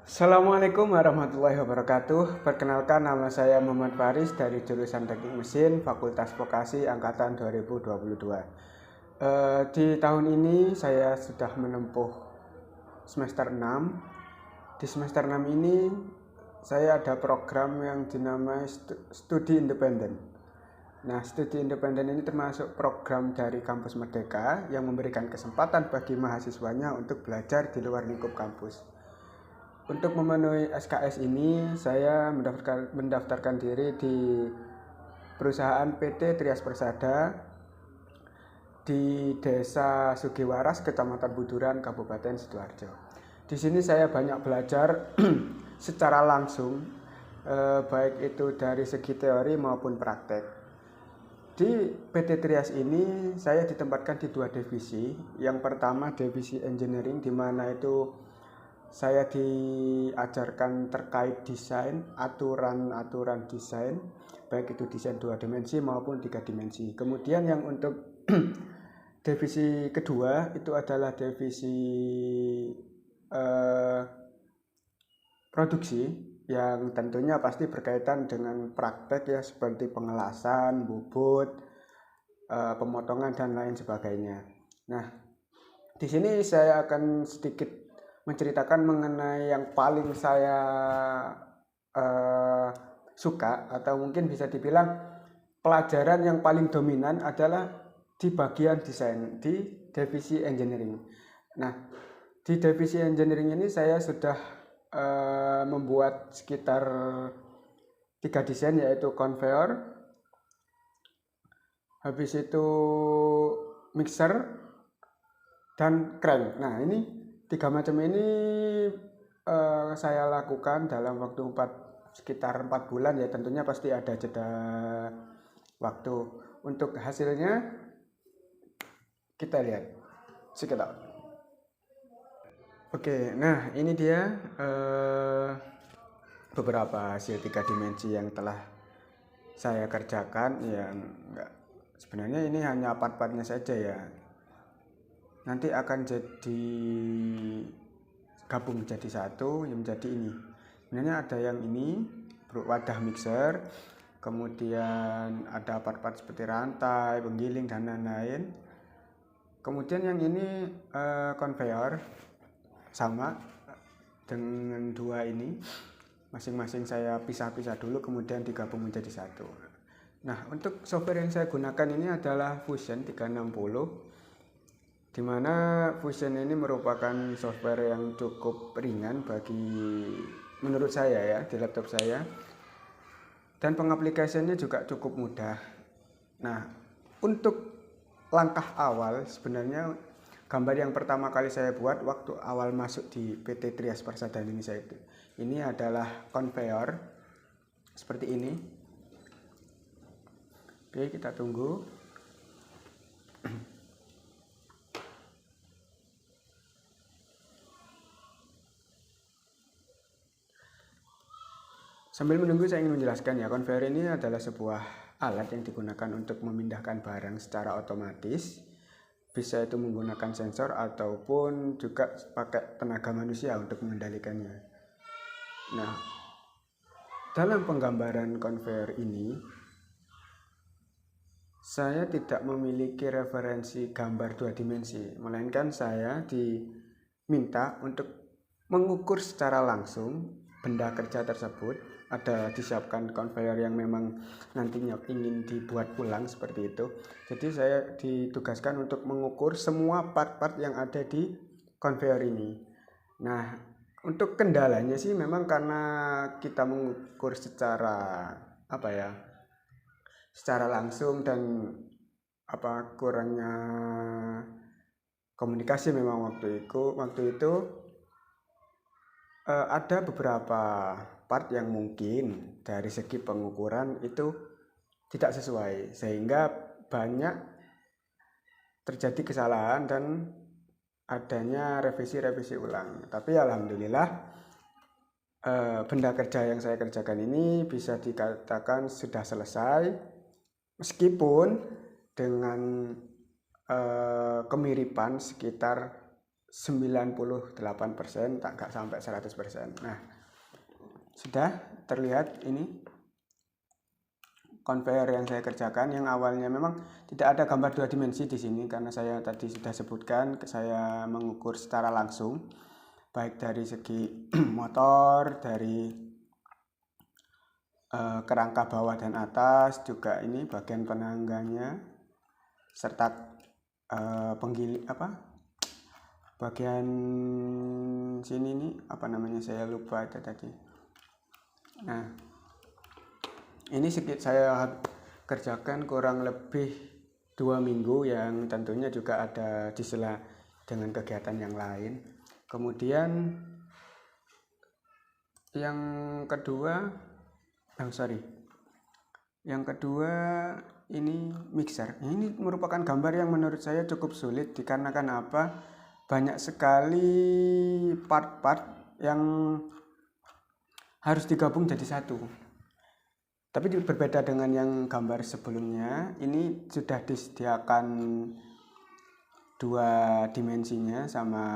Assalamualaikum warahmatullahi wabarakatuh. Perkenalkan, nama saya Muhammad Faris dari jurusan Teknik Mesin Fakultas Vokasi angkatan 2022. Di tahun ini saya sudah menempuh semester 6. Di semester 6 ini saya ada program yang dinamai studi independen. Nah, studi independen ini termasuk program dari Kampus Merdeka yang memberikan kesempatan bagi mahasiswanya untuk belajar di luar lingkup kampus. Untuk memenuhi SKS ini, saya mendaftarkan diri di perusahaan PT Trias Persada di Desa Sugiwaras, Kecamatan Buduran, Kabupaten Sidoarjo. Di sini saya banyak belajar secara langsung, baik itu dari segi teori maupun praktek. Di PT Trias ini saya ditempatkan di dua divisi. Yang pertama divisi engineering, di mana itu saya diajarkan terkait desain, aturan-aturan desain, baik itu desain 2 dimensi maupun 3 dimensi. Kemudian yang untuk divisi kedua itu adalah divisi produksi, yang tentunya pasti berkaitan dengan praktek ya, seperti pengelasan, bubut, pemotongan dan lain sebagainya. Nah, di sini saya akan sedikit menceritakan mengenai yang paling saya suka, atau mungkin bisa dibilang pelajaran yang paling dominan adalah di bagian desain di divisi engineering. Nah, di divisi engineering ini saya sudah membuat sekitar 3 desain, yaitu conveyor, habis itu mixer, dan crank. Nah, ini 3 macam ini saya lakukan dalam waktu sekitar 4 bulan ya, tentunya pasti ada jeda waktu. Untuk hasilnya kita lihat sekitar. Oke, nah ini dia beberapa hasil 3 dimensi yang telah saya kerjakan. Yang sebenarnya ini hanya part-partnya saja ya, nanti akan jadi gabung jadi satu yang menjadi ini. Sebenarnya ada yang ini wadah mixer, kemudian ada part-part seperti rantai, penggiling dan lain-lain. Kemudian yang ini conveyor, sama dengan dua ini, masing-masing saya pisah-pisah dulu kemudian digabung menjadi satu. Nah, untuk software yang saya gunakan ini adalah Fusion 360, di mana Fusion ini merupakan software yang cukup ringan menurut saya ya, di laptop saya, dan pengaplikasiannya juga cukup mudah. Nah, untuk langkah awal sebenarnya gambar yang pertama kali saya buat waktu awal masuk di PT Trias Persada Indonesia ini adalah conveyor seperti ini. Oke, kita tunggu. Sambil menunggu saya ingin menjelaskan ya, conveyor ini adalah sebuah alat yang digunakan untuk memindahkan barang secara otomatis. Bisa itu menggunakan sensor ataupun juga pakai tenaga manusia untuk mengendalikannya. Nah, dalam penggambaran conveyor ini saya tidak memiliki referensi gambar 2 dimensi, melainkan saya diminta untuk mengukur secara langsung benda kerja tersebut. Ada disiapkan conveyor yang memang nantinya ingin dibuat ulang seperti itu. Jadi saya ditugaskan untuk mengukur semua part-part yang ada di conveyor ini. Nah, untuk kendalanya sih memang karena kita mengukur secara secara langsung, dan kurangnya komunikasi memang waktu itu ada beberapa part yang mungkin dari segi pengukuran itu tidak sesuai, sehingga banyak terjadi kesalahan dan adanya revisi ulang. Tapi alhamdulillah benda kerja yang saya kerjakan ini bisa dikatakan sudah selesai, meskipun dengan kemiripan sekitar 98%, tak nggak sampai 100%. Nah, sudah terlihat ini konveyor yang saya kerjakan, yang awalnya memang tidak ada gambar 2 dimensi di sini karena saya tadi sudah sebutkan saya mengukur secara langsung baik dari segi motor, dari kerangka bawah dan atas, juga ini bagian penangganya serta bagian sini nih saya lupa itu tadi. Nah, ini sedikit saya kerjakan kurang lebih 2 minggu, yang tentunya juga ada di sela dengan kegiatan yang lain. Kemudian yang kedua ini mixer. Ini merupakan gambar yang menurut saya cukup sulit dikarenakan apa? Banyak sekali part-part yang harus digabung jadi satu. Tapi berbeda dengan yang gambar sebelumnya, ini sudah disediakan 2 dimensinya sama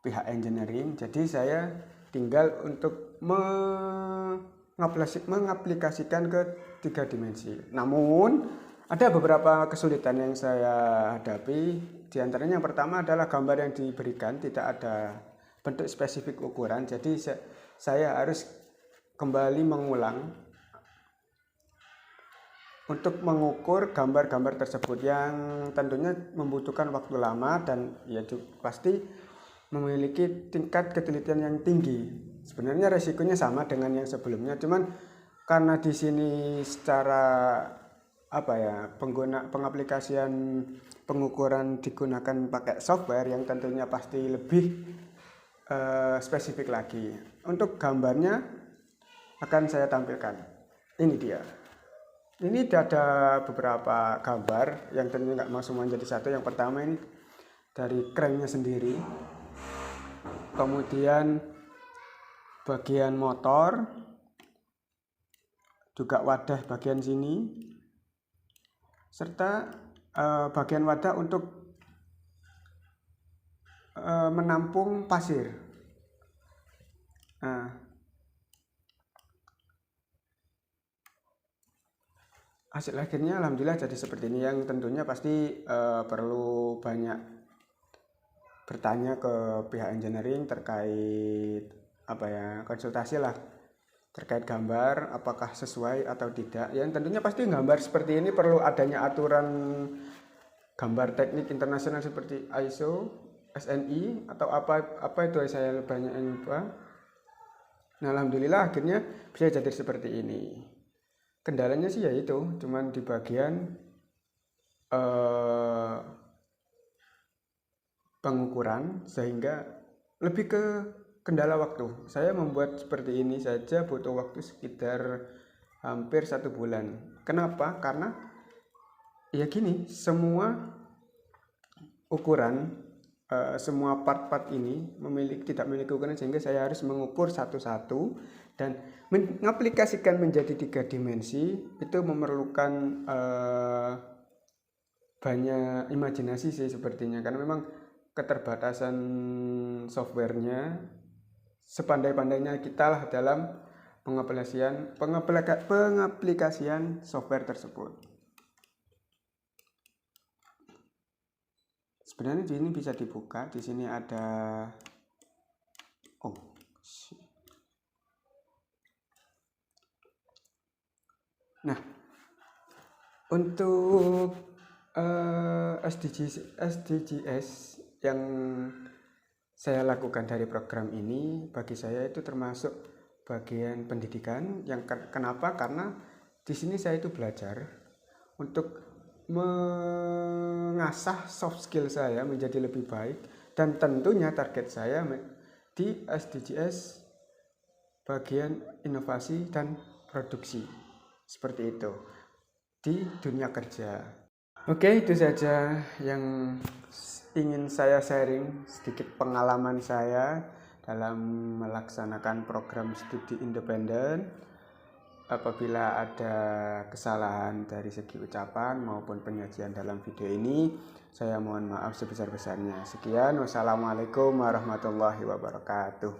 pihak engineering. Jadi saya tinggal untuk mengaplikasikan ke 3 dimensi. Namun ada beberapa kesulitan yang saya hadapi. Di antaranya yang pertama adalah gambar yang diberikan tidak ada bentuk spesifik ukuran. Jadi saya harus kembali mengulang untuk mengukur gambar-gambar tersebut, yang tentunya membutuhkan waktu lama dan ya pasti memiliki tingkat ketelitian yang tinggi. Sebenarnya resikonya sama dengan yang sebelumnya, cuman karena di sini secara pengaplikasian pengukuran digunakan pakai software yang tentunya pasti lebih spesifik lagi. Untuk gambarnya akan saya tampilkan. Ini dia. Ini ada beberapa gambar yang tentunya nggak mau semua jadi satu. Yang pertama ini dari cranknya sendiri, kemudian bagian motor, juga wadah bagian sini, serta bagian wadah untuk menampung pasir. Nah, hasil akhirnya alhamdulillah jadi seperti ini, yang tentunya pasti perlu banyak bertanya ke pihak engineering terkait konsultasi lah terkait gambar apakah sesuai atau tidak. Yang tentunya pasti gambar seperti ini perlu adanya aturan gambar teknik internasional seperti ISO, SNI atau apa itu saya banyak yang lupa. Nah, alhamdulillah akhirnya bisa jadi seperti ini. Kendalanya sih yaitu cuman di bagian pengukuran, sehingga lebih ke kendala waktu. Saya membuat seperti ini saja butuh waktu sekitar hampir 1 bulan. Kenapa? Karena ya gini, semua ukuran, semua part-part ini tidak memiliki ukuran, sehingga saya harus mengukur satu-satu dan mengaplikasikan menjadi 3 dimensi. Itu memerlukan banyak imajinasi sih sepertinya, karena memang keterbatasan softwarenya. Sepandai-pandainya kita lah dalam pengaplikasian software tersebut. Sebenarnya di sini bisa dibuka. Di sini ada Nah, untuk SDGs yang saya lakukan dari program ini, bagi saya itu termasuk bagian pendidikan. Yang kenapa? Karena di sini saya itu belajar untuk mengasah soft skill saya menjadi lebih baik, dan tentunya target saya di SDGs bagian inovasi dan produksi, seperti itu di dunia kerja. Oke, itu saja yang ingin saya sharing, sedikit pengalaman saya dalam melaksanakan program studi independen. Apabila ada kesalahan dari segi ucapan maupun penyajian dalam video ini, saya mohon maaf sebesar-besarnya. Sekian, wassalamualaikum warahmatullahi wabarakatuh.